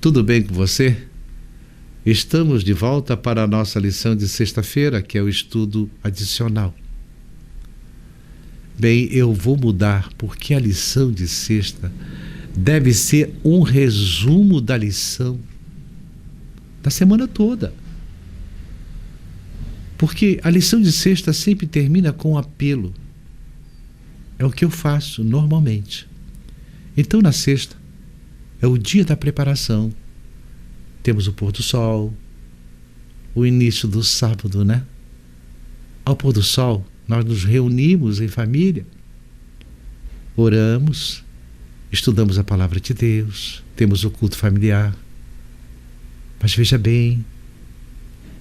tudo bem com você? Estamos de volta para a nossa lição de sexta-feira, que é o estudo adicional. Bem, eu vou mudar, porque a lição de sexta deve ser um resumo da lição da semana toda. Porque a lição de sexta sempre termina com um apelo. É o que eu faço normalmente. Então, na sexta, é o dia da preparação. Temos o pôr do sol, o início do sábado, né? Ao pôr do sol, nós nos reunimos em família, oramos, estudamos a palavra de Deus, temos o culto familiar. Mas veja bem,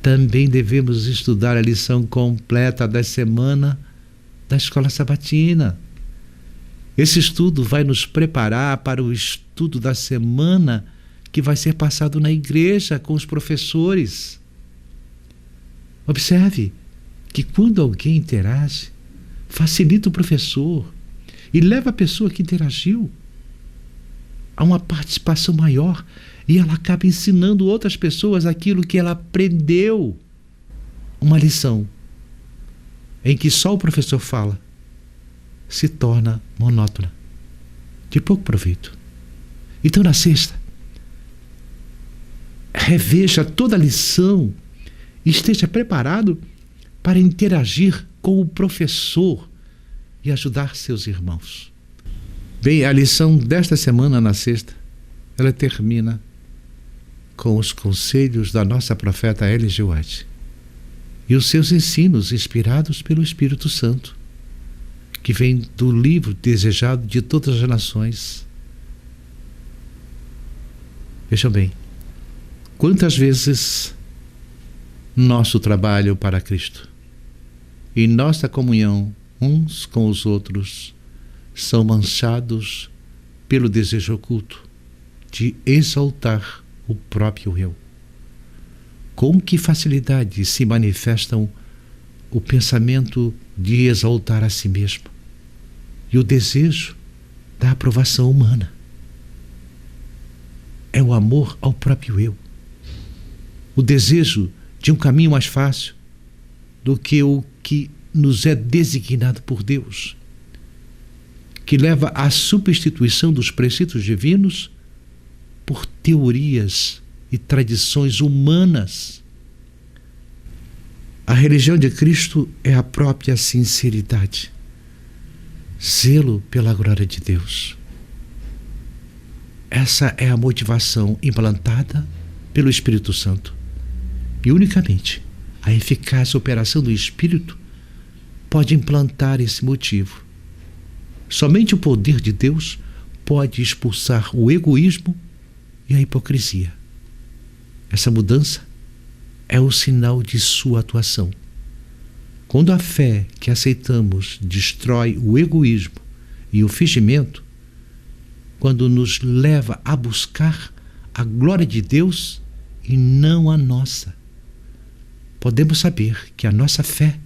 também devemos estudar a lição completa da semana da escola sabatina. Esse estudo vai nos preparar para o estudo da semana que vai ser passado na igreja com os professores. Observe que quando alguém interage, facilita o professor e leva a pessoa que interagiu a uma participação maior, e ela acaba ensinando outras pessoas aquilo que ela aprendeu. Uma lição em que só o professor fala se torna monótona, de pouco proveito. Então, na sexta, reveja toda a lição e esteja preparado para interagir com o professor e ajudar seus irmãos. Bem, a lição desta semana, na sexta, ela termina com os conselhos da nossa profeta Ellen G. White e os seus ensinos inspirados pelo Espírito Santo, que vem do livro desejado de todas as nações. Vejam bem, quantas vezes nosso trabalho para Cristo e nossa comunhão uns com os outros são manchados pelo desejo oculto de exaltar o próprio eu. Com que facilidade se manifestam o pensamento de exaltar a si mesmo e o desejo da aprovação humana. É o amor ao próprio eu. O desejo de um caminho mais fácil do que o que nos é designado por Deus, que leva à substituição dos preceitos divinos por teorias e tradições humanas. A religião de Cristo é a própria sinceridade, zelo pela glória de Deus. Essa é a motivação implantada pelo Espírito Santo. E unicamente a eficaz operação do Espírito pode implantar esse motivo. Somente o poder de Deus pode expulsar o egoísmo e a hipocrisia. Essa mudança é o sinal de sua atuação. Quando a fé que aceitamos destrói o egoísmo e o fingimento, quando nos leva a buscar a glória de Deus e não a nossa, podemos saber que a nossa fé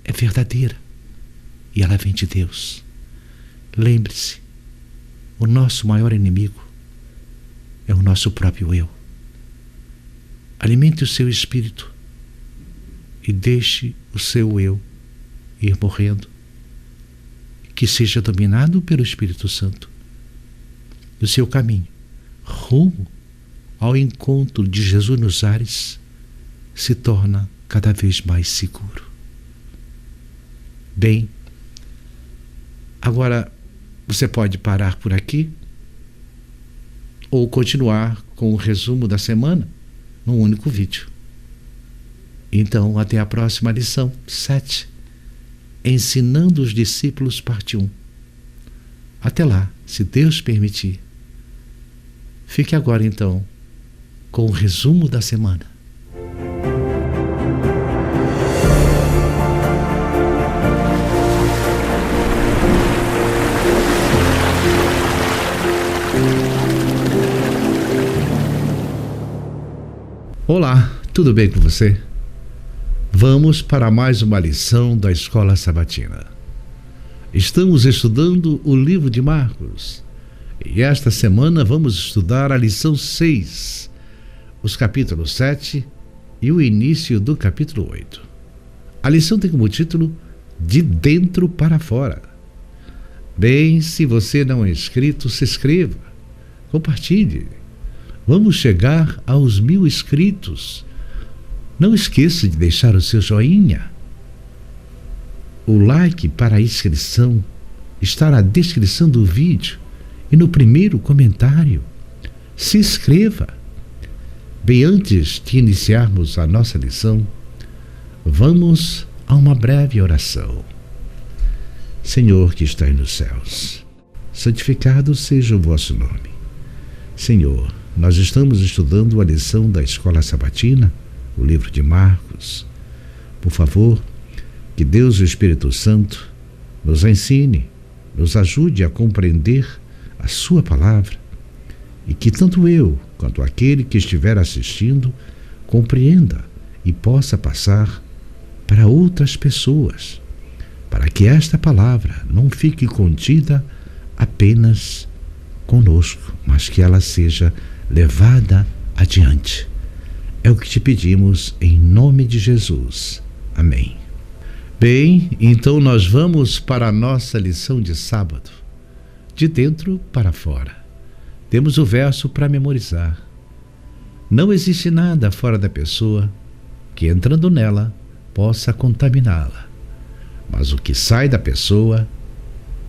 é verdadeira e ela vem de Deus. Lembre-se, o nosso maior inimigo é o nosso próprio eu. Alimente o seu espírito e deixe o seu eu ir morrendo, que seja dominado pelo Espírito Santo. O seu caminho rumo ao encontro de Jesus nos ares se torna cada vez mais seguro. Bem, agora você pode parar por aqui ou continuar com o resumo da semana num único vídeo. Então, até a próxima lição 7, Ensinando os Discípulos, parte 1. Até lá, se Deus permitir. Fique agora, então, com o resumo da semana. Olá, tudo bem com você? Vamos para mais uma lição da Escola Sabatina. Estamos estudando o livro de Marcos E esta semana vamos estudar a lição 6, os capítulos 7 e o início do capítulo 8. A lição tem como título De Dentro para Fora. Bem, se você não é inscrito, se inscreva, compartilhe. Vamos chegar aos 1000 inscritos. Não esqueça de deixar o seu joinha. O like para a inscrição está na descrição do vídeo e no primeiro comentário. Se inscreva. Bem, antes de iniciarmos a nossa lição, vamos a uma breve oração. Senhor que estás nos céus, santificado seja o vosso nome. Senhor, nós estamos estudando a lição da Escola Sabatina, o livro de Marcos. Por favor, que Deus e o Espírito Santo nos ensine, nos ajude a compreender a sua palavra e que tanto eu quanto aquele que estiver assistindo compreenda e possa passar para outras pessoas, para que esta palavra não fique contida apenas conosco, mas que ela seja levada adiante. É o que te pedimos em nome de Jesus. Amém. Bem, então nós vamos para a nossa lição de sábado. De dentro para fora. Temos o verso para memorizar. Não existe nada fora da pessoa que, entrando nela, possa contaminá-la. Mas o que sai da pessoa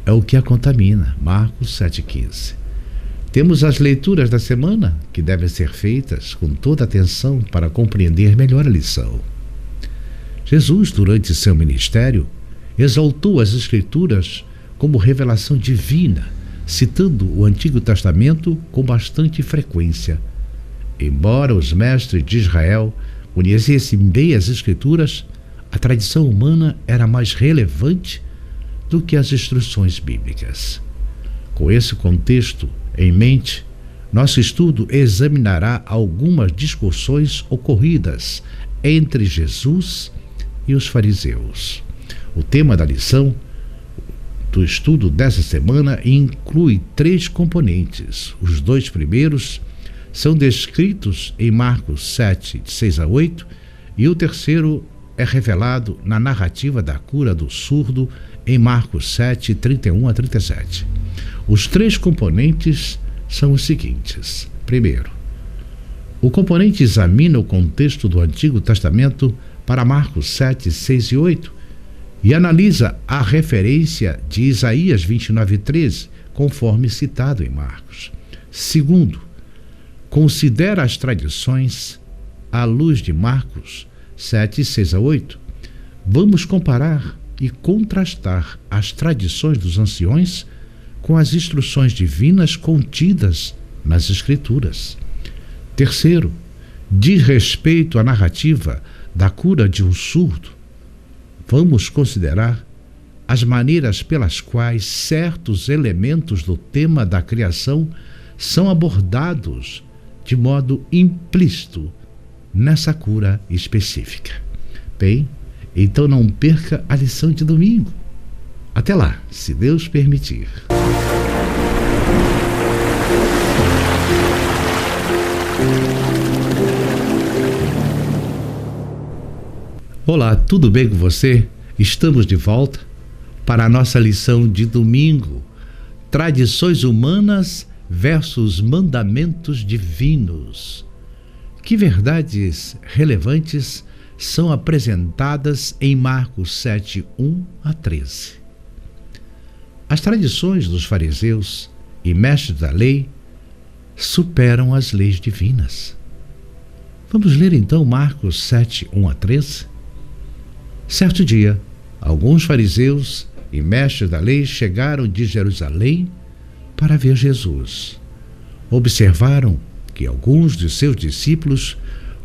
é o que a contamina. Marcos 7,15. Temos as leituras da semana, que devem ser feitas com toda atenção para compreender melhor a lição. Jesus, durante seu ministério, exaltou as Escrituras como revelação divina, citando o Antigo Testamento com bastante frequência. Embora os mestres de Israel conhecessem bem as Escrituras, a tradição humana era mais relevante do que as instruções bíblicas. Com esse contexto em mente, nosso estudo examinará algumas discussões ocorridas entre Jesus e os fariseus. O tema da lição do estudo dessa semana inclui 3 componentes. Os 2 primeiros são descritos em Marcos 7, de 6 a 8, e o terceiro é revelado na narrativa da cura do surdo em Marcos 7, 31 a 37. Os 3 componentes são os seguintes. Primeiro, o componente examina o contexto do Antigo Testamento para Marcos 7, 6 e 8 e analisa a referência de Isaías 29, 13, conforme citado em Marcos. Segundo, considera as tradições à luz de Marcos 7, 6 a 8. Vamos comparar e contrastar as tradições dos anciões com as instruções divinas contidas nas Escrituras. Terceiro, diz respeito à narrativa da cura de um surdo. Vamos considerar as maneiras pelas quais certos elementos do tema da criação são abordados de modo implícito nessa cura específica. Bem, então não perca a lição de domingo. Até lá, se Deus permitir. Olá, tudo bem com você? Estamos de volta para a nossa lição de domingo. Tradições humanas versus mandamentos divinos. Que verdades relevantes são apresentadas em Marcos 7, 1 a 13. As tradições dos fariseus e mestres da lei superam as leis divinas. Vamos ler então Marcos 7, 1 a 13. Certo dia, alguns fariseus e mestres da lei chegaram de Jerusalém para ver Jesus. Observaram que alguns de seus discípulos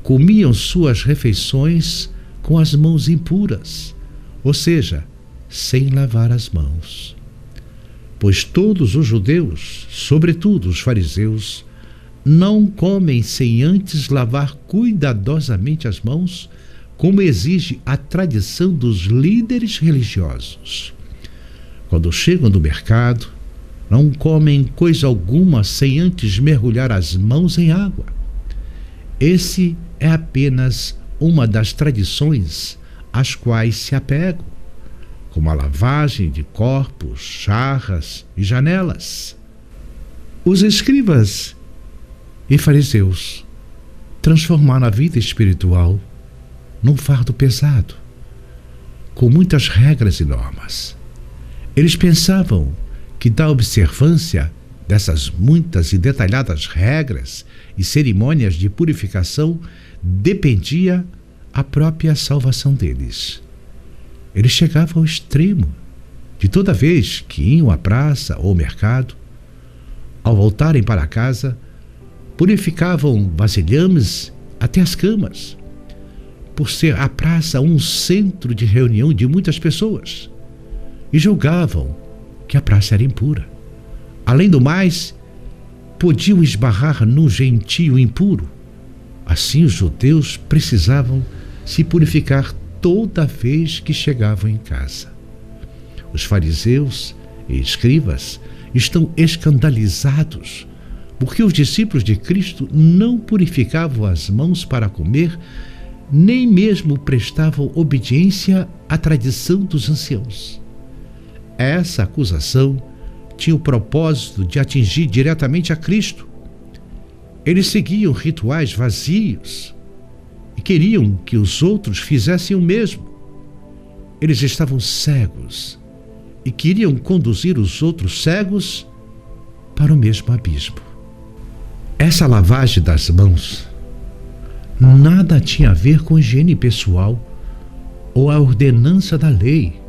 comiam suas refeições com as mãos impuras, ou seja, sem lavar as mãos. Pois todos os judeus, sobretudo os fariseus, não comem sem antes lavar cuidadosamente as mãos, como exige a tradição dos líderes religiosos. Quando chegam do mercado, não comem coisa alguma sem antes mergulhar as mãos em água. Esse é apenas uma das tradições às quais se apegam, como a lavagem de corpos, jarras e janelas. Os escribas e fariseus transformaram a vida espiritual num fardo pesado, com muitas regras e normas. Eles pensavam que da observância dessas muitas e detalhadas regras e cerimônias de purificação dependia a própria salvação deles. Eles chegavam ao extremo de toda vez que iam à praça ou ao mercado, ao voltarem para casa, purificavam vasilhames até as camas, por ser a praça um centro de reunião de muitas pessoas, e julgavam que a praça era impura. Além do mais, podiam esbarrar num gentio impuro. Assim, os judeus precisavam se purificar toda vez que chegavam em casa. Os fariseus e escribas estão escandalizados porque os discípulos de Cristo não purificavam as mãos para comer, nem mesmo prestavam obediência à tradição dos anciãos. Essa acusação tinha o propósito de atingir diretamente a Cristo. Eles seguiam rituais vazios e queriam que os outros fizessem o mesmo. Eles estavam cegos e queriam conduzir os outros cegos para o mesmo abismo. Essa lavagem das mãos nada tinha a ver com higiene pessoal ou a ordenança da lei.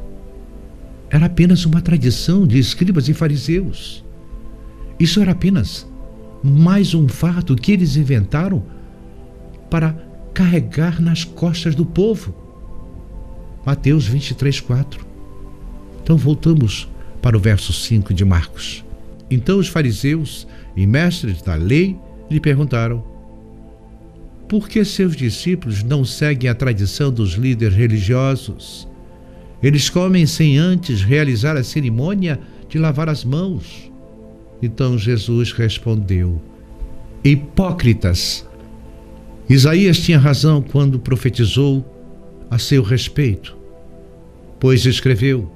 Era apenas uma tradição de escribas e fariseus. Isso era apenas mais um fardo que eles inventaram para carregar nas costas do povo. Mateus 23:4. Então voltamos para o verso 5 de Marcos. Então os fariseus e mestres da lei lhe perguntaram: por que seus discípulos não seguem a tradição dos líderes religiosos? Eles comem sem antes realizar a cerimônia de lavar as mãos. Então Jesus respondeu: hipócritas! Isaías tinha razão quando profetizou a seu respeito, pois escreveu: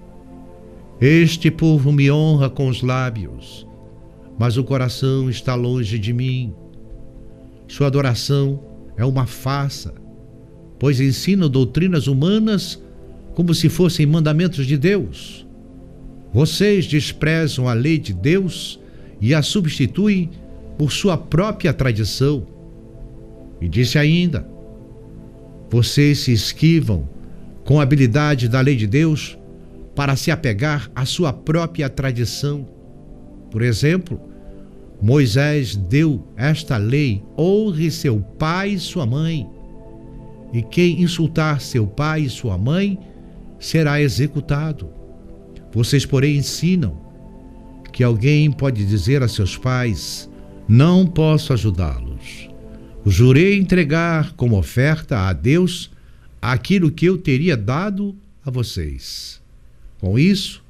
este povo me honra com os lábios, mas o coração está longe de mim. Sua adoração é uma farsa, pois ensinam doutrinas humanas como se fossem mandamentos de Deus. Vocês desprezam a lei de Deus e a substituem por sua própria tradição. E disse ainda: vocês se esquivam com a habilidade da lei de Deus para se apegar à sua própria tradição. Por exemplo, Moisés deu esta lei: honre seu pai e sua mãe, e quem insultar seu pai e sua mãe será executado. Vocês, porém, ensinam que alguém pode dizer a seus pais: não posso ajudá-los. Jurei entregar como oferta a Deus aquilo que eu teria dado a vocês. Com isso,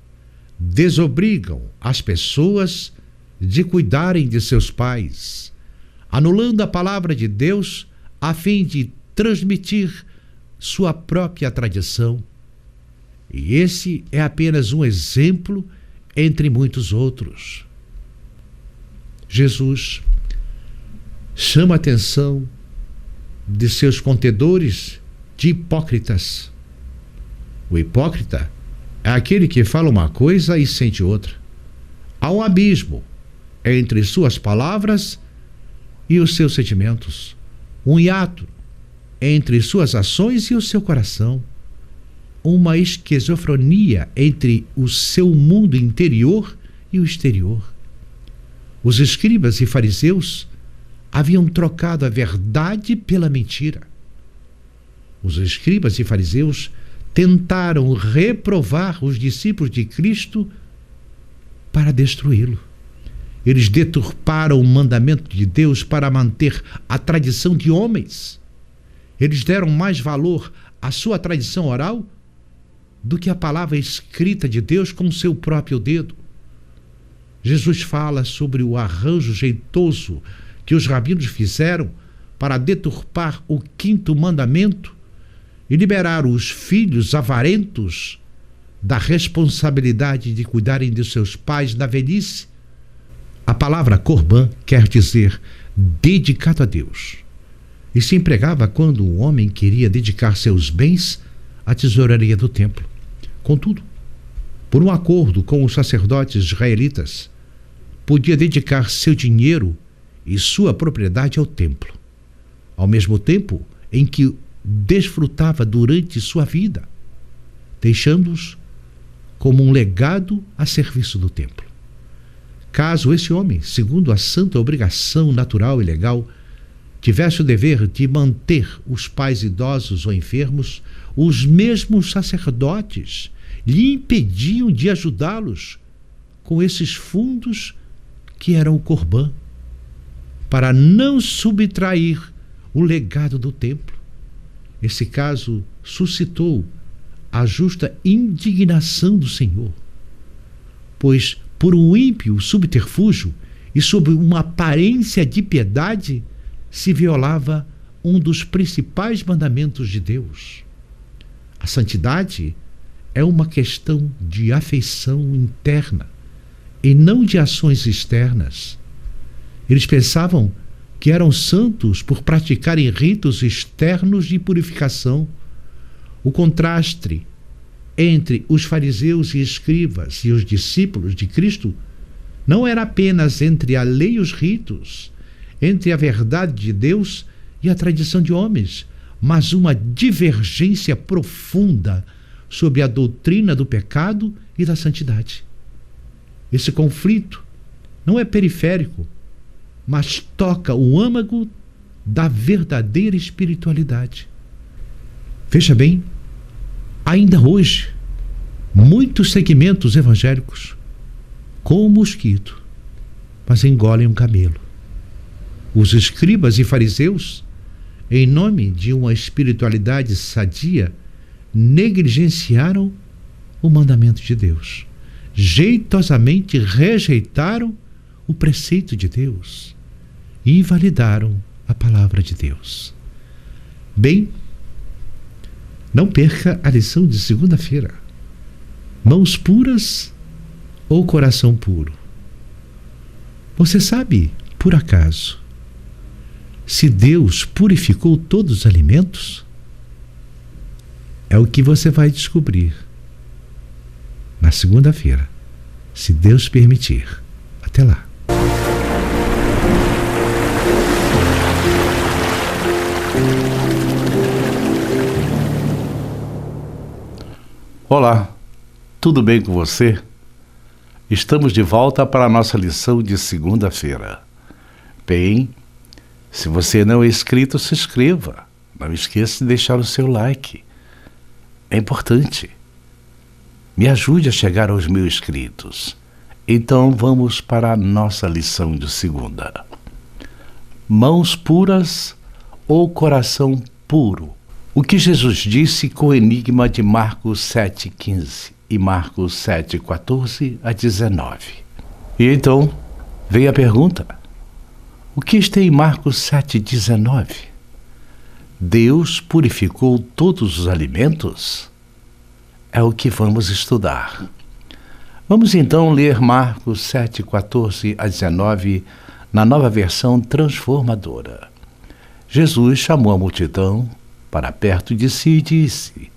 desobrigam as pessoas de cuidarem de seus pais, anulando a palavra de Deus a fim de transmitir sua própria tradição. E esse é apenas um exemplo entre muitos outros. Jesus chama a atenção de seus contendores de hipócritas. O hipócrita é aquele que fala uma coisa e sente outra. Há um abismo entre suas palavras e os seus sentimentos, um hiato entre suas ações e o seu coração, uma esquizofrenia entre o seu mundo interior e o exterior. Os escribas e fariseus haviam trocado a verdade pela mentira. Os escribas e fariseus tentaram reprovar os discípulos de Cristo para destruí-lo. Eles deturparam o mandamento de Deus para manter a tradição de homens. Eles deram mais valor à sua tradição oral do que a palavra escrita de Deus com seu próprio dedo. Jesus fala sobre o arranjo jeitoso que os rabinos fizeram para deturpar o 5º mandamento e liberar os filhos avarentos da responsabilidade de cuidarem de seus pais na velhice. A palavra corban quer dizer dedicado a Deus, e se empregava quando um homem queria dedicar seus bens à tesouraria do templo. Contudo, por um acordo com os sacerdotes israelitas, podia dedicar seu dinheiro e sua propriedade ao templo, ao mesmo tempo em que desfrutava durante sua vida, deixando-os como um legado a serviço do templo. Caso esse homem, segundo a santa obrigação natural e legal, tivesse o dever de manter os pais idosos ou enfermos, os mesmos sacerdotes lhe impediam de ajudá-los com esses fundos que eram o corban, para não subtrair o legado do templo. Esse caso suscitou a justa indignação do Senhor, pois por um ímpio subterfúgio e sob uma aparência de piedade se violava um dos principais mandamentos de Deus. A santidade é uma questão de afeição interna e não de ações externas. Eles pensavam que eram santos por praticarem ritos externos de purificação. O contraste entre os fariseus e escribas e os discípulos de Cristo não era apenas entre a lei e os ritos, entre a verdade de Deus e a tradição de homens, mas uma divergência profunda sobre a doutrina do pecado e da santidade. Esse conflito não é periférico, mas toca o âmago da verdadeira espiritualidade. Veja bem, ainda hoje, muitos segmentos evangélicos, com o mosquito, mas engolem um camelo. Os escribas e fariseus, em nome de uma espiritualidade sadia, negligenciaram o mandamento de Deus. Jeitosamente rejeitaram o preceito de Deus e invalidaram a palavra de Deus. Bem, não perca a lição de segunda-feira. Mãos puras ou coração puro? Você sabe, por acaso, se Deus purificou todos os alimentos? É o que você vai descobrir na segunda-feira, se Deus permitir. Até lá. Olá, tudo bem com você? Estamos de volta para a nossa lição de segunda-feira. Bem, se você não é inscrito, se inscreva. Não esqueça de deixar o seu like. É importante. Me ajude a chegar aos 1000 inscritos. Então vamos para a nossa lição de segunda. Mãos puras ou coração puro? O que Jesus disse com o enigma de Marcos 7,15 e Marcos 7,14 a 19. E então vem a pergunta: o que está em Marcos 7,19? Deus purificou todos os alimentos? É o que vamos estudar. Vamos então ler Marcos 7,14 a 19 na nova versão transformadora. Jesus chamou a multidão para perto de si e disse: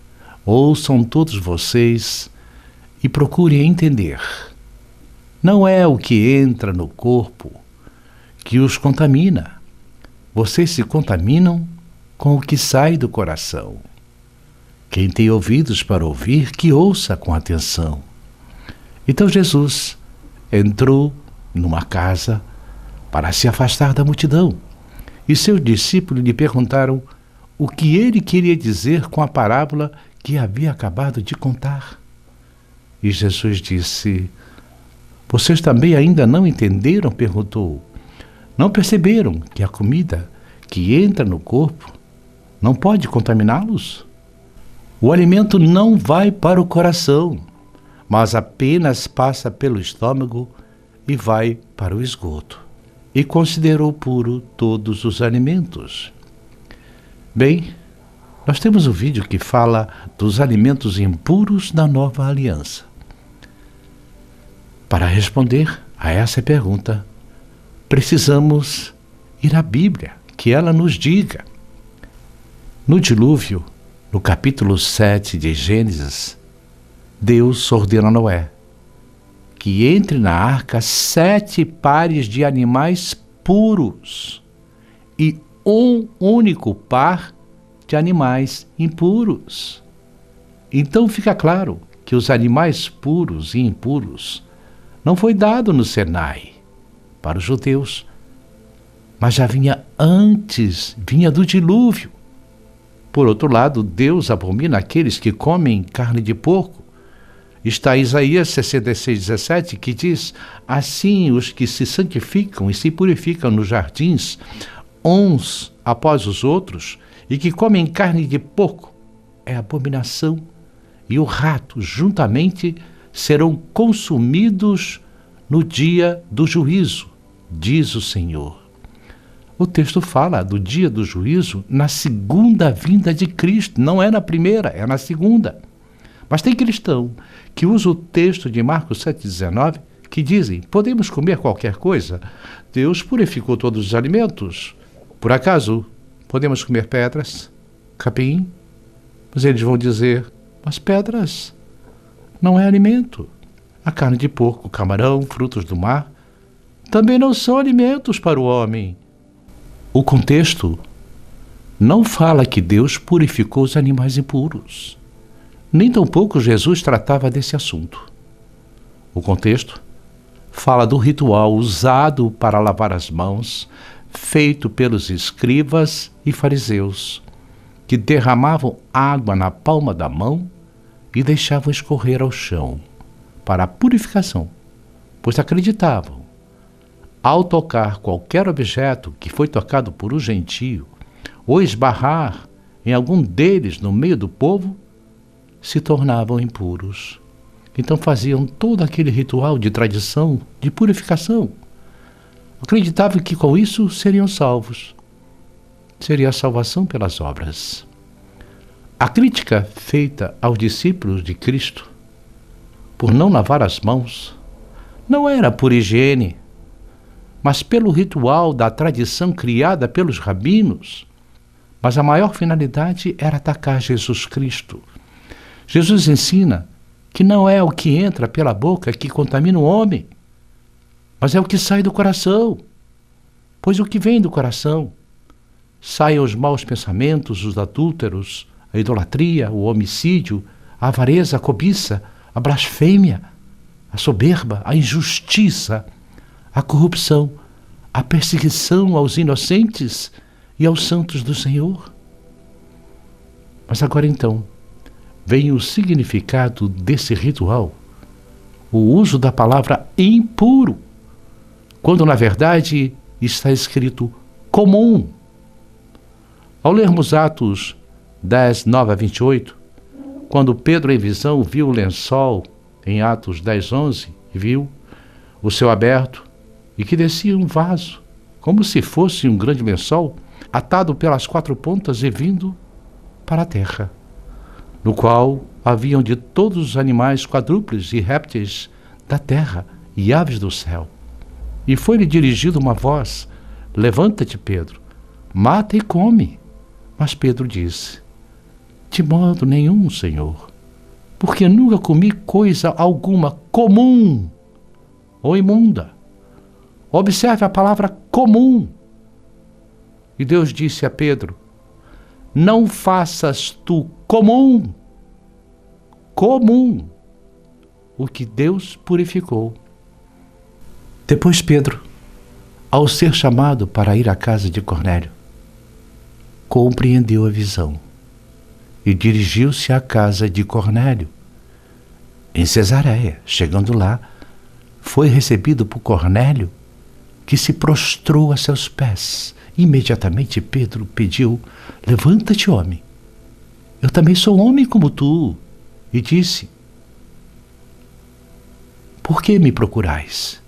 ouçam todos vocês e procurem entender. Não é o que entra no corpo que os contamina. Vocês se contaminam com o que sai do coração. Quem tem ouvidos para ouvir, que ouça com atenção. Então Jesus entrou numa casa para se afastar da multidão, e seus discípulos lhe perguntaram o que ele queria dizer com a parábola que havia acabado de contar. E Jesus disse: vocês também ainda não entenderam? Perguntou. Não perceberam que a comida que entra no corpo não pode contaminá-los? O alimento não vai para o coração, mas apenas passa pelo estômago e vai para o esgoto. E considerou puro todos os alimentos. Bem, nós temos um vídeo que fala dos alimentos impuros da nova aliança. Para responder a essa pergunta, precisamos ir à Bíblia, que ela nos diga. No dilúvio, no capítulo 7 de Gênesis, Deus ordena a Noé que entre na arca 7 pares de animais puros e um único par de animais impuros. Então fica claro que os animais puros e impuros não foi dado no Sinai para os judeus, mas já vinha antes, vinha do dilúvio. Por outro lado, Deus abomina aqueles que comem carne de porco. Está Isaías 66:17, que diz: assim os que se santificam e se purificam nos jardins, uns após os outros, e que comem carne de porco, é abominação, e o rato juntamente serão consumidos no dia do juízo, diz o Senhor. O texto fala do dia do juízo na segunda vinda de Cristo, não é na primeira, é na segunda. Mas tem cristão que usa o texto de Marcos 7,19, que dizem: podemos comer qualquer coisa? Deus purificou todos os alimentos. Por acaso, podemos comer pedras, capim? Mas eles vão dizer: mas pedras não é alimento. A carne de porco, camarão, frutos do mar, também não são alimentos para o homem. O contexto não fala que Deus purificou os animais impuros. Nem tampouco Jesus tratava desse assunto. O contexto fala do ritual usado para lavar as mãos, feito pelos escribas e fariseus, que derramavam água na palma da mão e deixavam escorrer ao chão, para a purificação, pois acreditavam, ao tocar qualquer objeto que foi tocado por um gentio, ou esbarrar em algum deles no meio do povo, se tornavam impuros. Então faziam todo aquele ritual de tradição, de purificação. Acreditavam que com isso seriam salvos. Seria a salvação pelas obras. A crítica feita aos discípulos de Cristo por não lavar as mãos não era por higiene, mas pelo ritual da tradição criada pelos rabinos. Mas a maior finalidade era atacar Jesus Cristo. Jesus ensina que não é o que entra pela boca que contamina o homem, mas é o que sai do coração. Pois o que vem do coração saem os maus pensamentos, os adúlteros, a idolatria, o homicídio, a avareza, a cobiça, a blasfêmia, a soberba, a injustiça, a corrupção, a perseguição aos inocentes e aos santos do Senhor. Mas agora então, vem o significado desse ritual, o uso da palavra impuro, quando na verdade está escrito comum. Ao lermos Atos 10, 9 a 28, quando Pedro em visão viu o lençol, em Atos 10, 11, viu o céu aberto e que descia um vaso, como se fosse um grande lençol, atado pelas 4 pontas e vindo para a terra, no qual haviam de todos os animais quadrúpedes e répteis da terra e aves do céu. E foi-lhe dirigida uma voz: levanta-te, Pedro, mata e come. Mas Pedro disse: de modo nenhum, Senhor, porque nunca comi coisa alguma comum ou imunda. Observe a palavra comum. E Deus disse a Pedro: não faças tu comum o que Deus purificou. Depois Pedro, ao ser chamado para ir à casa de Cornélio, compreendeu a visão e dirigiu-se à casa de Cornélio, em Cesareia. Chegando lá, foi recebido por Cornélio, que se prostrou a seus pés. Imediatamente Pedro pediu: levanta-te, homem, eu também sou homem como tu. E disse: por que me procurais?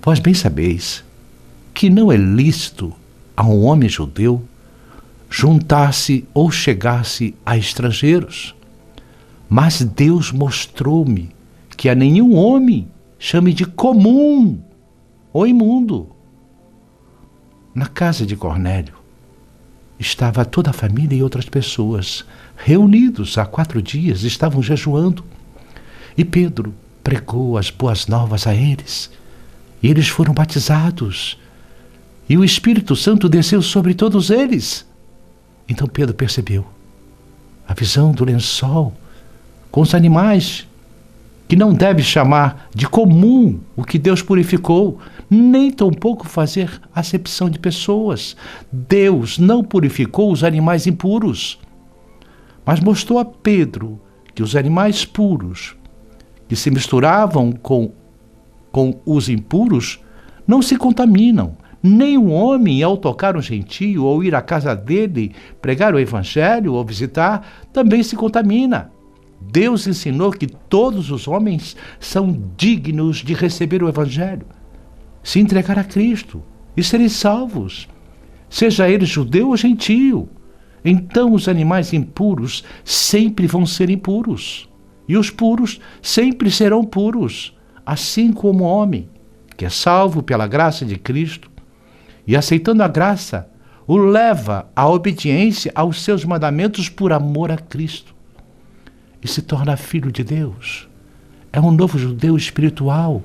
Vós bem sabeis que não é lícito a um homem judeu juntar-se ou chegar-se a estrangeiros. Mas Deus mostrou-me que a nenhum homem chame de comum ou imundo. Na casa de Cornélio estava toda a família e outras pessoas reunidos há 4 dias, estavam jejuando. E Pedro pregou as boas novas a eles. E eles foram batizados. E o Espírito Santo desceu sobre todos eles. Então Pedro percebeu a visão do lençol com os animais, que não deve chamar de comum o que Deus purificou, nem tampouco fazer acepção de pessoas. Deus não purificou os animais impuros, mas mostrou a Pedro que os animais puros, que se misturavam com os impuros, não se contaminam. Nem um homem, ao tocar um gentio ou ir à casa dele, pregar o evangelho ou visitar, também se contamina. Deus ensinou que todos os homens são dignos de receber o evangelho, se entregar a Cristo e serem salvos, seja ele judeu ou gentio. Então os animais impuros sempre vão ser impuros, e os puros sempre serão puros, assim como o homem, que é salvo pela graça de Cristo, e aceitando a graça, o leva à obediência aos seus mandamentos por amor a Cristo. E se torna filho de Deus. É um novo judeu espiritual,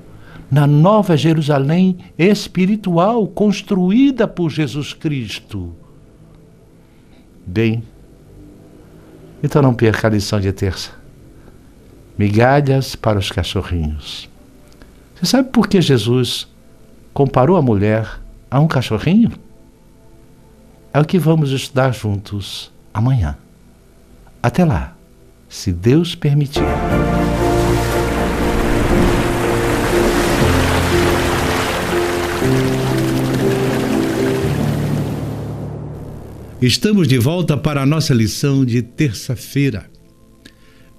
na nova Jerusalém espiritual, construída por Jesus Cristo. Bem, então não perca a lição de terça. Migalhas para os cachorrinhos. Você sabe por que Jesus comparou a mulher a um cachorrinho? É o que vamos estudar juntos amanhã. Até lá, se Deus permitir. Estamos de volta para a nossa lição de terça-feira.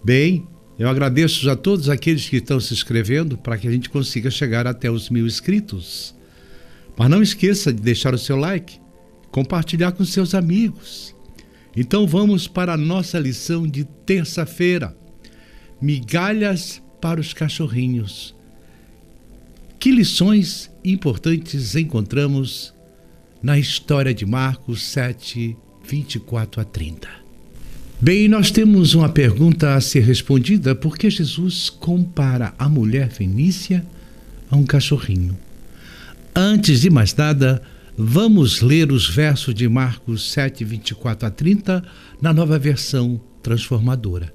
Bem, eu agradeço a todos aqueles que estão se inscrevendo para que a gente consiga chegar até os 1000 inscritos. Mas não esqueça de deixar o seu like, compartilhar com seus amigos. Então vamos para a nossa lição de terça-feira. Migalhas para os cachorrinhos. Que lições importantes encontramos na história de Marcos 7, 24 a 30? Bem, nós temos uma pergunta a ser respondida, porque Jesus compara a mulher fenícia a um cachorrinho. Antes de mais nada, vamos ler os versos de Marcos 7, 24 a 30, na nova versão transformadora.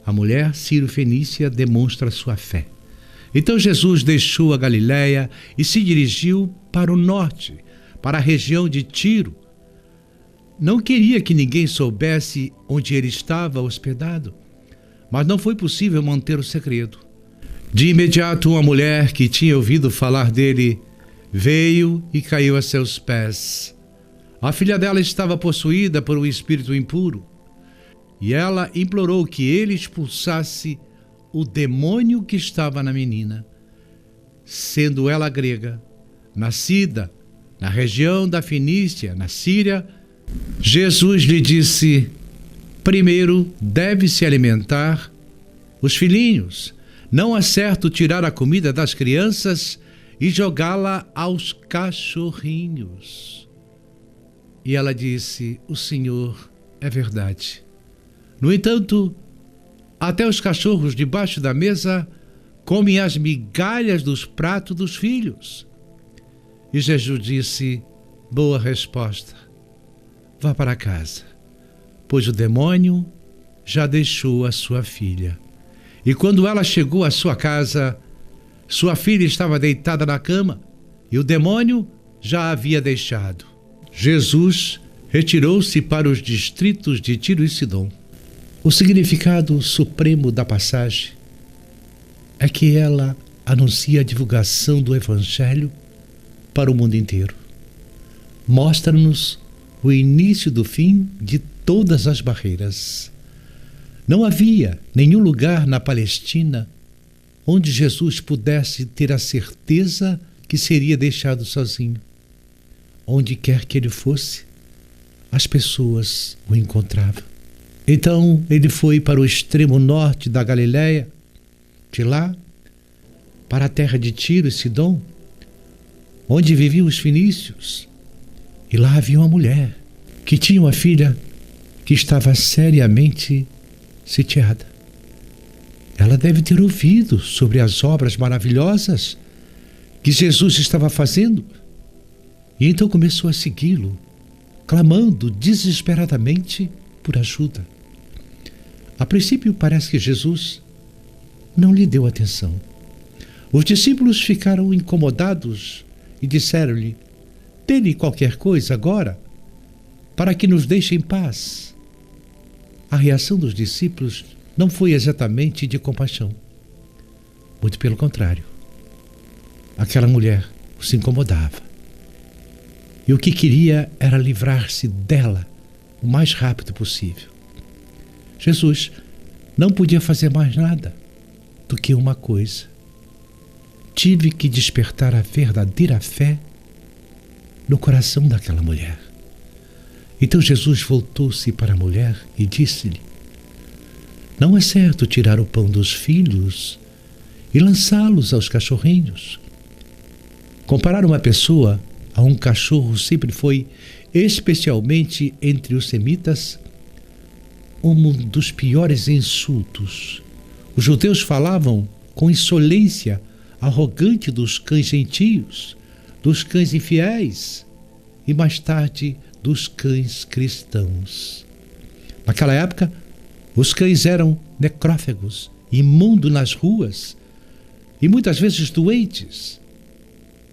A mulher sírio-fenícia demonstra sua fé. Então Jesus deixou a Galiléia e se dirigiu para o norte, para a região de Tiro. Não queria que ninguém soubesse onde ele estava hospedado, mas não foi possível manter o segredo. De imediato, uma mulher que tinha ouvido falar dele veio e caiu a seus pés. A filha dela estava possuída por um espírito impuro, e ela implorou que ele expulsasse o demônio que estava na menina. Sendo ela grega, nascida na região da Fenícia, na Síria, Jesus lhe disse: primeiro deve-se alimentar os filhinhos. Não é certo tirar a comida das crianças e jogá-la aos cachorrinhos. E ela disse: o Senhor é verdade. No entanto, até os cachorros debaixo da mesa comem as migalhas dos pratos dos filhos. E Jesus disse: boa resposta. Vá para casa, pois o demônio já deixou a sua filha. E quando ela chegou à sua casa, sua filha estava deitada na cama e o demônio já a havia deixado. Jesus retirou-se para os distritos de Tiro e Sidom. O significado supremo da passagem é que ela anuncia a divulgação do Evangelho para o mundo inteiro. Mostra-nos o início do fim de todas as barreiras. Não havia nenhum lugar na Palestina onde Jesus pudesse ter a certeza que seria deixado sozinho. Onde quer que ele fosse, as pessoas o encontravam. Então ele foi para o extremo norte da Galiléia, de lá para a terra de Tiro e Sidom, onde viviam os fenícios. E lá havia uma mulher que tinha uma filha que estava seriamente sitiada. Ela deve ter ouvido sobre as obras maravilhosas que Jesus estava fazendo, e então começou a segui-lo, clamando desesperadamente por ajuda. A princípio parece que Jesus não lhe deu atenção. Os discípulos ficaram incomodados e disseram-lhe: dê-lhe qualquer coisa agora, para que nos deixe em paz. A reação dos discípulos não foi exatamente de compaixão. Muito pelo contrário. Aquela mulher os incomodava. E o que queria era livrar-se dela o mais rápido possível. Jesus não podia fazer mais nada do que uma coisa. Tive que despertar a verdadeira fé no coração daquela mulher. Então Jesus voltou-se para a mulher e disse-lhe: não é certo tirar o pão dos filhos e lançá-los aos cachorrinhos. Comparar uma pessoa a um cachorro sempre foi, especialmente entre os semitas, um dos piores insultos. Os judeus falavam com insolência arrogante dos cães gentios, dos cães infiéis e mais tarde dos cães cristãos. Naquela época, os cães eram necrófagos, imundos nas ruas e muitas vezes doentes.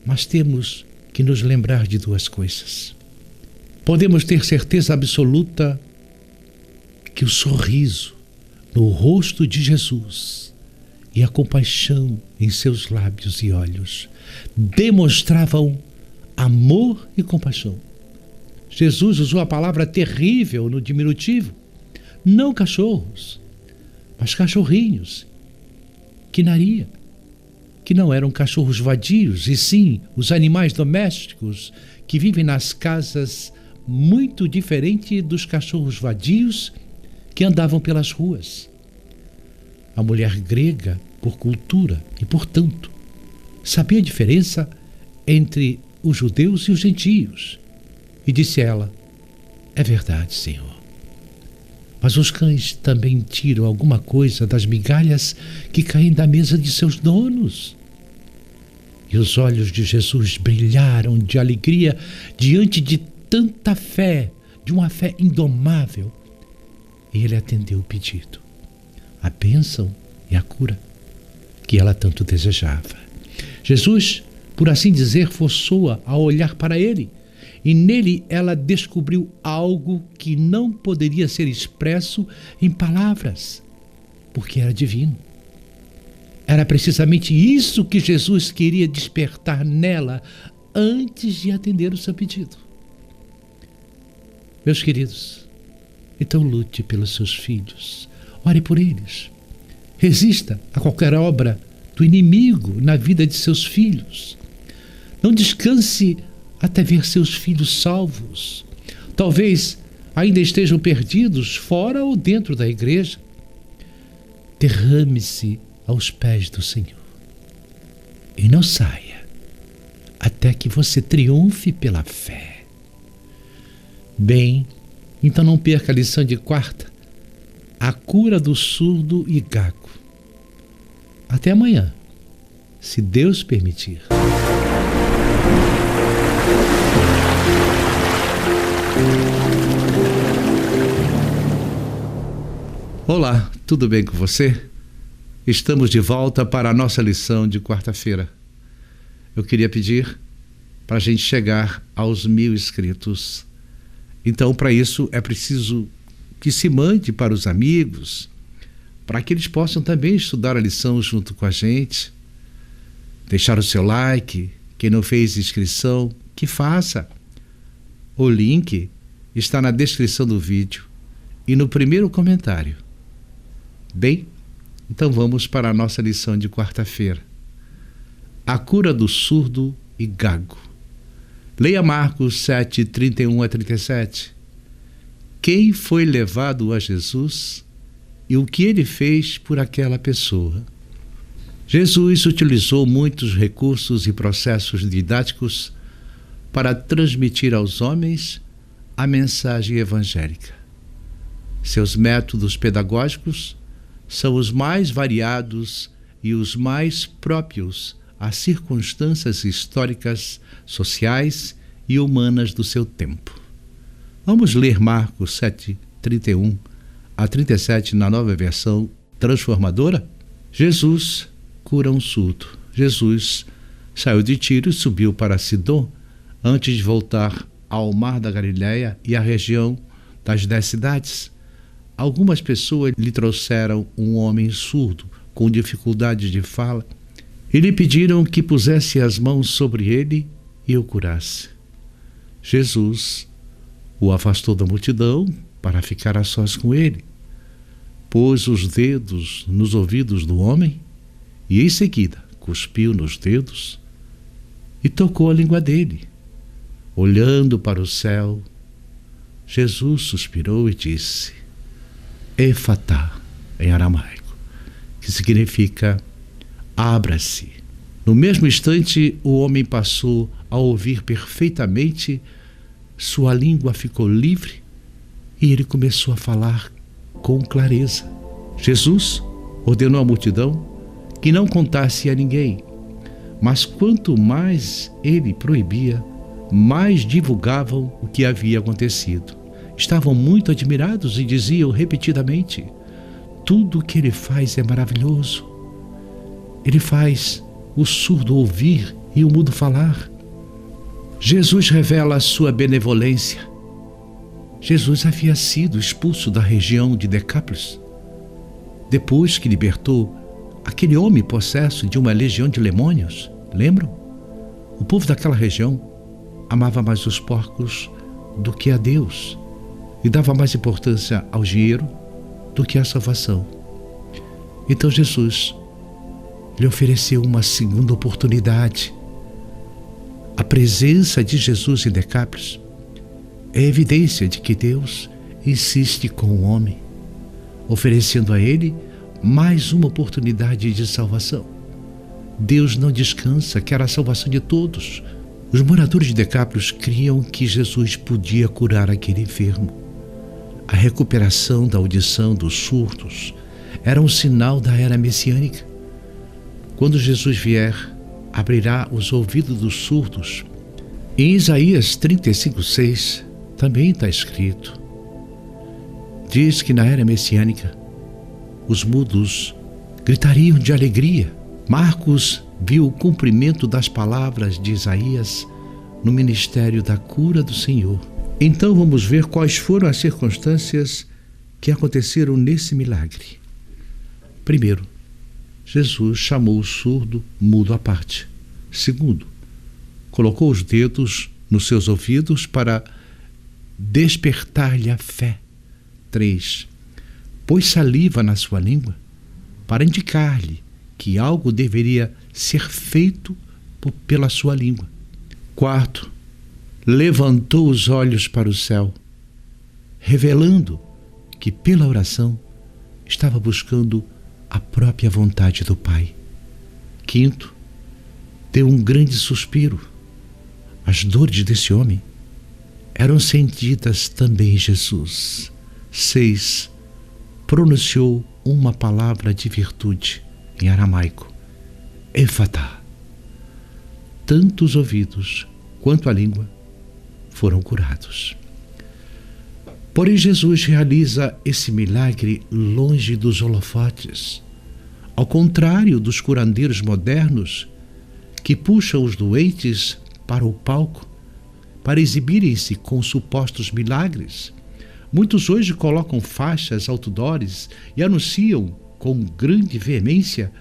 Mas temos que nos lembrar de duas coisas. Podemos ter certeza absoluta que o sorriso no rosto de Jesus e a compaixão em seus lábios e olhos demonstravam amor e compaixão. Jesus usou a palavra terrível no diminutivo. Não cachorros, mas cachorrinhos. Quinaria. Que não eram cachorros vadios, e sim os animais domésticos que vivem nas casas, muito diferente dos cachorros vadios que andavam pelas ruas. A mulher grega, por cultura e, portanto, sabia a diferença entre os judeus e os gentios. E disse ela: é verdade, Senhor. Mas os cães também tiram alguma coisa das migalhas que caem da mesa de seus donos. E os olhos de Jesus brilharam de alegria diante de tanta fé, de uma fé indomável. E ele atendeu o pedido, a bênção e a cura que ela tanto desejava. Jesus, por assim dizer, forçou-a a olhar para ele. E nele ela descobriu algo que não poderia ser expresso em palavras, porque era divino. Era precisamente isso que Jesus queria despertar nela antes de atender o seu pedido. Meus queridos, então lute pelos seus filhos, ore por eles. Resista a qualquer obra do inimigo na vida de seus filhos. Não descanse até ver seus filhos salvos. Talvez ainda estejam perdidos fora ou dentro da igreja. Derrame-se aos pés do Senhor e não saia até que você triunfe pela fé. Bem, então não perca a lição de quarta, a cura do surdo e gago. Até amanhã, se Deus permitir. Olá, tudo bem com você? Estamos de volta para a nossa lição de quarta-feira. Eu queria pedir para a gente chegar aos 1000 inscritos. Então, para isso, é preciso que se mande para os amigos, para que eles possam também estudar a lição junto com a gente. Deixar o seu like, quem não fez inscrição, que faça. O link está na descrição do vídeo e no primeiro comentário. Bem, então vamos para a nossa lição de quarta-feira. A cura do surdo e gago. Leia Marcos 7, 31 a 37. Quem foi levado a Jesus e o que ele fez por aquela pessoa? Jesus utilizou muitos recursos e processos didáticos para transmitir aos homens a mensagem evangélica. Seus métodos pedagógicos são os mais variados e os mais próprios às circunstâncias históricas, sociais e humanas do seu tempo. Vamos ler Marcos 7, 31 a 37 na nova versão transformadora? Jesus cura um surdo. Jesus saiu de Tiro e subiu para Sidom antes de voltar ao mar da Galileia e à região das 10 cidades. Algumas pessoas lhe trouxeram um homem surdo com dificuldades de fala e lhe pediram que pusesse as mãos sobre ele e o curasse. Jesus o afastou da multidão para ficar a sós com ele. Pôs os dedos nos ouvidos do homem e, em seguida, cuspiu nos dedos e tocou a língua dele. Olhando para o céu, Jesus suspirou e disse: Efatá, em aramaico, que significa abra-se. No mesmo instante, o homem passou a ouvir perfeitamente, sua língua ficou livre e ele começou a falar com clareza. Jesus ordenou à multidão que não contasse a ninguém, mas quanto mais ele proibia, mais divulgavam o que havia acontecido. Estavam muito admirados e diziam repetidamente: tudo o que ele faz é maravilhoso. Ele faz o surdo ouvir e o mudo falar. Jesus revela a sua benevolência. Jesus havia sido expulso da região de Decápolis, depois que libertou aquele homem possesso de uma legião de demônios. Lembram? O povo daquela região amava mais os porcos do que a Deus e dava mais importância ao dinheiro do que à salvação. Então Jesus lhe ofereceu uma segunda oportunidade. A presença de Jesus em Decápolis é evidência de que Deus insiste com o homem, oferecendo a ele mais uma oportunidade de salvação. Deus não descansa, quer a salvação de todos. Os moradores de Decápolis criam que Jesus podia curar aquele enfermo. A recuperação da audição dos surdos era um sinal da era messiânica. Quando Jesus vier, abrirá os ouvidos dos surdos. Em Isaías 35:6 também está escrito. Diz que na era messiânica os mudos gritariam de alegria. Marcos viu o cumprimento das palavras de Isaías no ministério da cura do Senhor. Então vamos ver quais foram as circunstâncias que aconteceram nesse milagre. Primeiro, Jesus chamou o surdo mudo à parte. Segundo, colocou os dedos nos seus ouvidos para despertar-lhe a fé. 3. Pôs saliva na sua língua para indicar-lhe que algo deveria ser feito pela sua língua. 4. Levantou os olhos para o céu, revelando que pela oração estava buscando a própria vontade do Pai. 5. Deu um grande suspiro. As dores desse homem eram sentidas também em Jesus. 6. Pronunciou uma palavra de virtude em aramaico: Efatá. Tanto os ouvidos quanto a língua foram curados. Porém, Jesus realiza esse milagre longe dos holofotes, ao contrário dos curandeiros modernos que puxam os doentes para o palco para exibirem-se com supostos milagres. Muitos hoje colocam faixas, outdoors e anunciam com grande veemência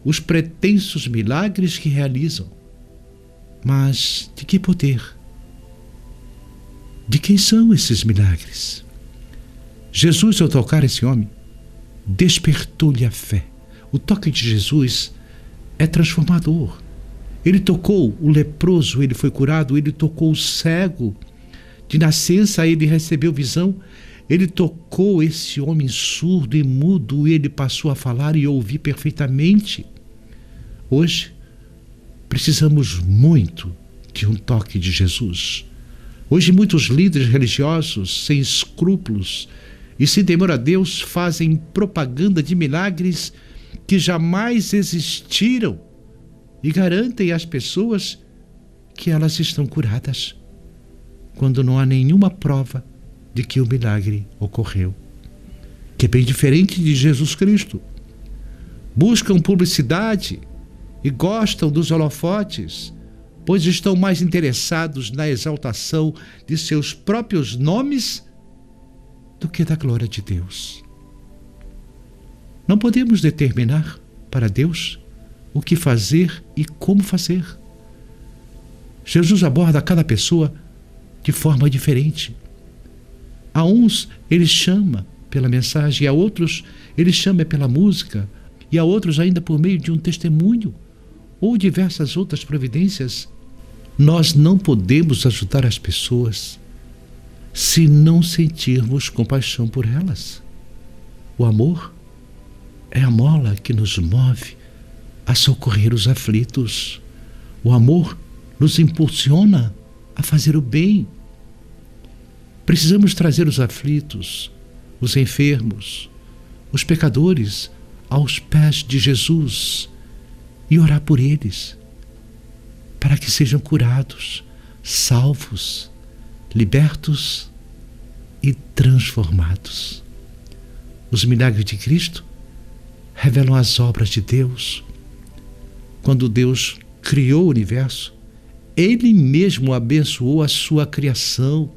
os pretensos milagres que realizam. Mas de que poder? De quem são esses milagres? Jesus, ao tocar esse homem, despertou-lhe a fé. O toque de Jesus é transformador. Ele tocou o leproso, ele foi curado. Ele tocou o cego, de nascença ele recebeu visão. Ele tocou esse homem surdo e mudo, ele passou a falar e ouvir perfeitamente. Hoje, precisamos muito de um toque de Jesus. Hoje, muitos líderes religiosos, sem escrúpulos e sem temor a Deus, fazem propaganda de milagres que jamais existiram e garantem às pessoas que elas estão curadas, quando não há nenhuma prova de que o milagre ocorreu, que é bem diferente de Jesus Cristo. Buscam publicidade e gostam dos holofotes, pois estão mais interessados na exaltação de seus próprios nomes do que da glória de Deus. Não podemos determinar para Deus o que fazer e como fazer. Jesus aborda cada pessoa de forma diferente. A uns ele chama pela mensagem, e a outros ele chama pela música, e a outros ainda por meio de um testemunho ou diversas outras providências. Nós não podemos ajudar as pessoas se não sentirmos compaixão por elas. O amor é a mola que nos move a socorrer os aflitos. O amor nos impulsiona a fazer o bem. Precisamos trazer os aflitos, os enfermos, os pecadores aos pés de Jesus e orar por eles, para que sejam curados, salvos, libertos e transformados. Os milagres de Cristo revelam as obras de Deus. Quando Deus criou o universo, Ele mesmo abençoou a sua criação.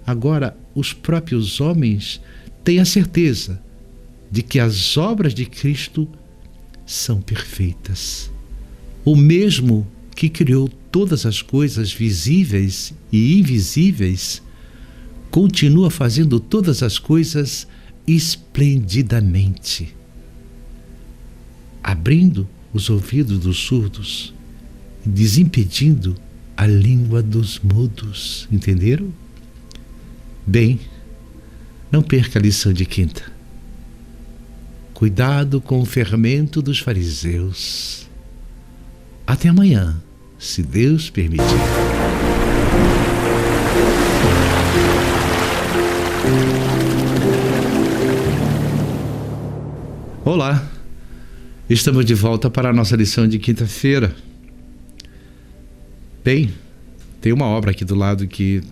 Agora, os próprios homens têm a certeza de que as obras de Cristo são perfeitas. O mesmo que criou todas as coisas visíveis e invisíveis, continua fazendo todas as coisas esplendidamente, abrindo os ouvidos dos surdos, desimpedindo a língua dos mudos. Entenderam? Bem, não perca a lição de quinta. Cuidado com o fermento dos fariseus. Até amanhã, se Deus permitir. Olá, estamos de volta para a nossa lição de quinta-feira. Bem, tem uma obra aqui do lado que,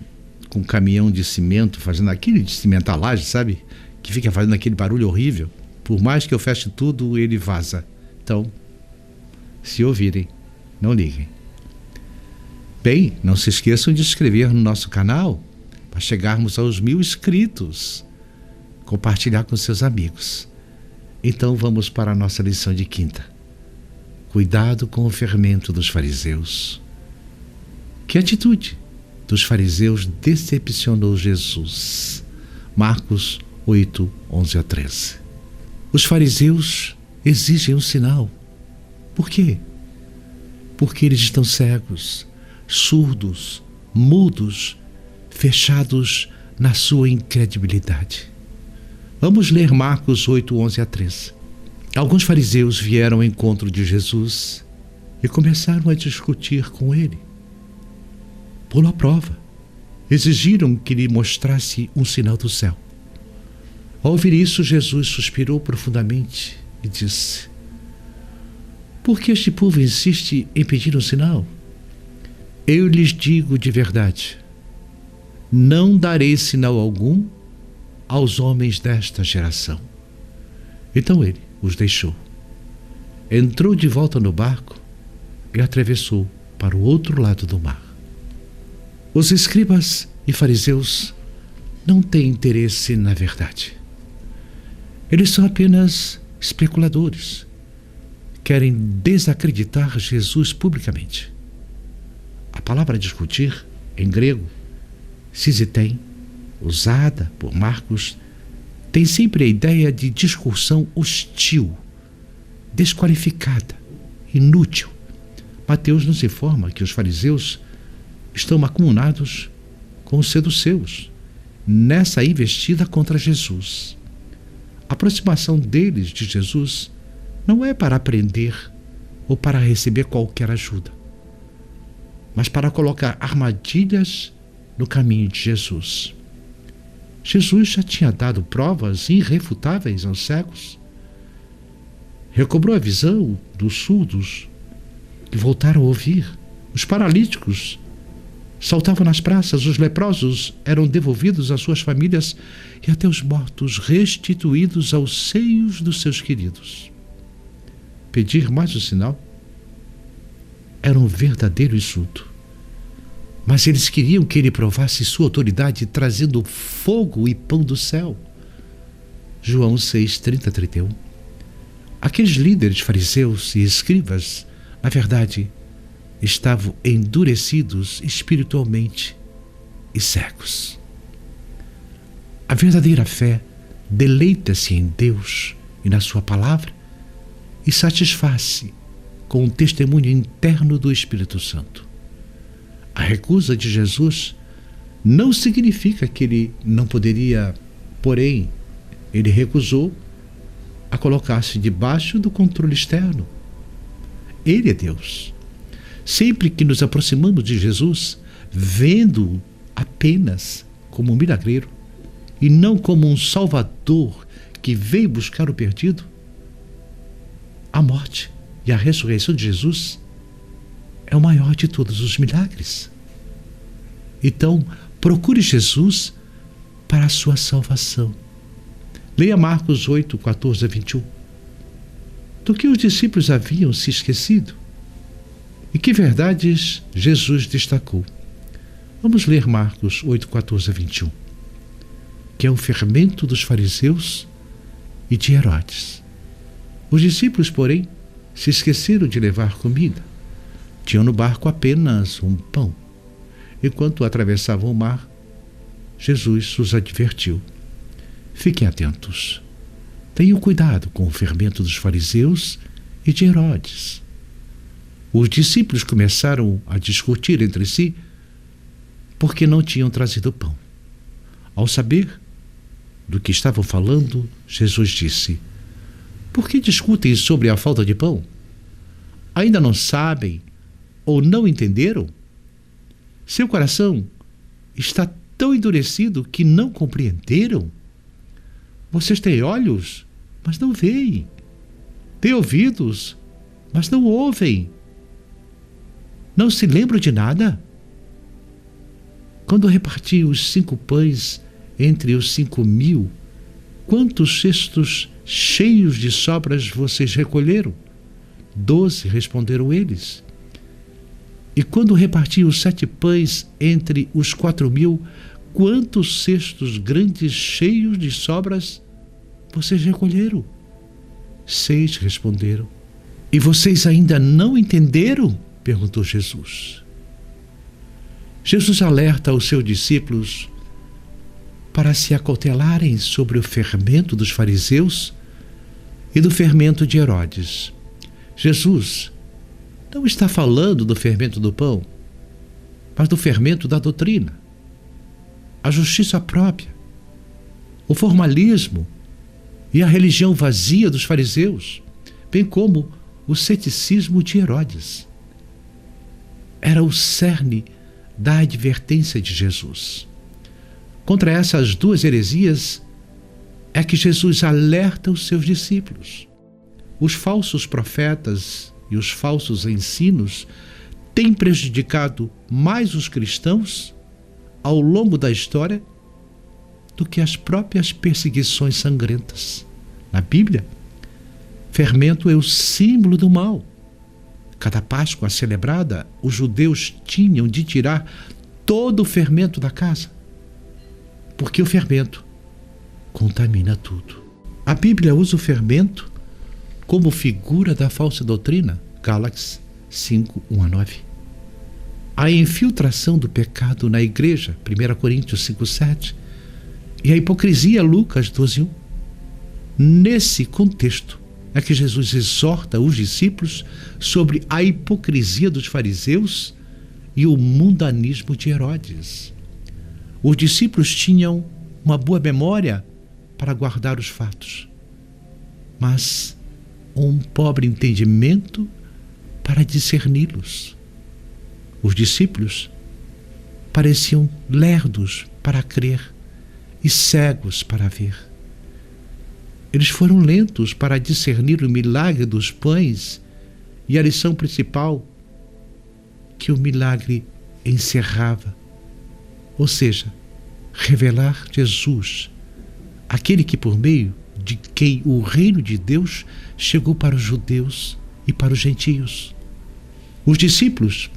com um caminhão de cimento, fazendo aquele de cimentar a laje, sabe? Que fica fazendo aquele barulho horrível. Por mais que eu feche tudo, ele vaza. Então, se ouvirem, não liguem. Bem, não se esqueçam de se inscrever no nosso canal para chegarmos aos 1000 inscritos. Compartilhar com seus amigos. Então vamos para a nossa lição de quinta. Cuidado com o fermento dos fariseus. Que atitude dos fariseus decepcionou Jesus? Marcos 8, 11 a 13. Os fariseus exigem um sinal. Por quê? Porque eles estão cegos, surdos, mudos, fechados na sua incredibilidade. Vamos ler Marcos 8, 11 a 13. Alguns fariseus vieram ao encontro de Jesus e começaram a discutir com ele. Pô-lo à prova. Exigiram que lhe mostrasse um sinal do céu. Ao ouvir isso, Jesus suspirou profundamente e disse: por que este povo insiste em pedir um sinal? Eu lhes digo de verdade, não darei sinal algum aos homens desta geração. Então ele os deixou. Entrou de volta no barco e atravessou para o outro lado do mar. Os escribas e fariseus não têm interesse na verdade. Eles são apenas especuladores. Querem desacreditar Jesus publicamente. A palavra discutir, em grego, sisitém, usada por Marcos, tem sempre a ideia de discussão hostil, desqualificada, inútil, Mateus nos informa que os fariseus estão mancomunados com os saduceus nessa investida contra Jesus. A aproximação deles de Jesus não é para aprender ou para receber qualquer ajuda, mas para colocar armadilhas no caminho de Jesus. Jesus já tinha dado provas irrefutáveis aos cegos, recobrou a visão dos surdos que voltaram a ouvir, os paralíticos saltavam nas praças, os leprosos eram devolvidos às suas famílias e até os mortos restituídos aos seios dos seus queridos. Pedir mais um sinal era um verdadeiro insulto, mas eles queriam que ele provasse sua autoridade trazendo fogo e pão do céu. João 6, 30, 31. Aqueles líderes fariseus e escribas, na verdade, estavam endurecidos espiritualmente e cegos. A verdadeira fé deleita-se em Deus e na sua palavra e satisfaz-se com o testemunho interno do Espírito Santo. A recusa de Jesus não significa que ele não poderia, porém, ele recusou a colocar-se debaixo do controle externo. Ele é Deus. Sempre que nos aproximamos de Jesus, vendo-o apenas como um milagreiro e não como um salvador que veio buscar o perdido, a morte e a ressurreição de Jesus é o maior de todos os milagres. Então, procure Jesus para a sua salvação. Leia Marcos 8, 14 a 21. Do que os discípulos haviam se esquecido e que verdades Jesus destacou. Vamos ler Marcos 8, 14 a 21, que é o fermento dos fariseus e de Herodes. Os discípulos, porém, se esqueceram de levar comida. Tinham no barco apenas um pão. Enquanto atravessavam o mar, Jesus os advertiu: fiquem atentos. Tenham cuidado com o fermento dos fariseus e de Herodes. Os discípulos começaram a discutir entre si porque não tinham trazido pão. Ao saber do que estavam falando, Jesus disse: por que discutem sobre a falta de pão? Ainda não sabem ou não entenderam? Seu coração está tão endurecido que não compreenderam? Vocês têm olhos, mas não veem. Têm ouvidos, mas não ouvem. Não se lembram de nada? Quando reparti os 5 pães entre os 5.000, quantos cestos cheios de sobras vocês recolheram? 12, responderam eles. E quando reparti os 7 pães entre os 4.000, quantos cestos grandes cheios de sobras vocês recolheram? 6, responderam. E vocês ainda não entenderam? Perguntou Jesus. Jesus alerta os seus discípulos para se acautelarem sobre o fermento dos fariseus e do fermento de Herodes. Jesus não está falando do fermento do pão, mas do fermento da doutrina, a justiça própria, o formalismo e a religião vazia dos fariseus, bem como o ceticismo de Herodes. Era o cerne da advertência de Jesus. Contra essas 2 heresias é que Jesus alerta os seus discípulos. Os falsos profetas e os falsos ensinos têm prejudicado mais os cristãos ao longo da história do que as próprias perseguições sangrentas. Na Bíblia, fermento é o símbolo do mal. Cada Páscoa celebrada, os judeus tinham de tirar todo o fermento da casa, porque o fermento contamina tudo. A Bíblia usa o fermento como figura da falsa doutrina, Gálatas 5, 1 a 9. A infiltração do pecado na igreja, 1 Coríntios 5, 7. E a hipocrisia, Lucas 12, 1. Nesse contexto é que Jesus exorta os discípulos sobre a hipocrisia dos fariseus e o mundanismo de Herodes. Os discípulos tinham uma boa memória para guardar os fatos, mas um pobre entendimento para discerni-los. Os discípulos pareciam lerdos para crer e cegos para ver. Eles foram lentos para discernir o milagre dos pães e a lição principal que o milagre encerrava, ou seja, revelar Jesus, aquele que por meio de quem o reino de Deus chegou para os judeus e para os gentios. Os discípulos,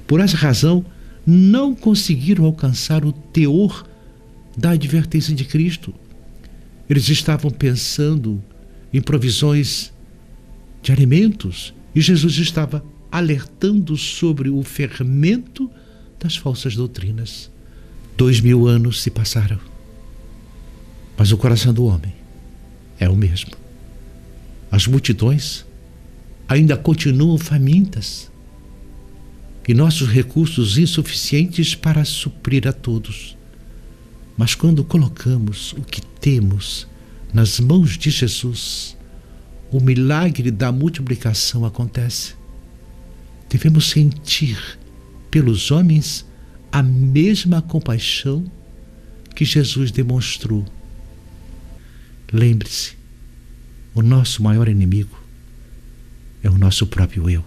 por essa razão, não conseguiram alcançar o teor da advertência de Cristo. Eles estavam pensando em provisões de alimentos e Jesus estava alertando sobre o fermento das falsas doutrinas. 2000 anos se passaram, mas o coração do homem é o mesmo. As multidões ainda continuam famintas e nossos recursos insuficientes para suprir a todos. Mas quando colocamos o que temos nas mãos de Jesus, o milagre da multiplicação acontece. Devemos sentir pelos homens a mesma compaixão que Jesus demonstrou. Lembre-se, o nosso maior inimigo é o nosso próprio eu.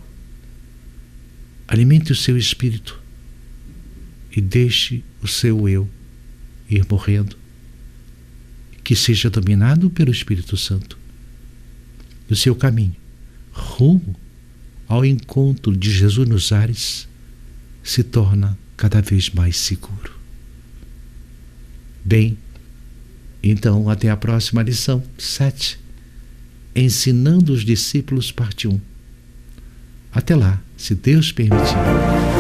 Alimente o seu espírito e deixe o seu eu ir morrendo, que seja dominado pelo Espírito Santo. O seu caminho rumo ao encontro de Jesus nos ares se torna cada vez mais seguro. Bem, então até a próxima lição 7, Ensinando os Discípulos, parte 1. Até lá, se Deus permitir.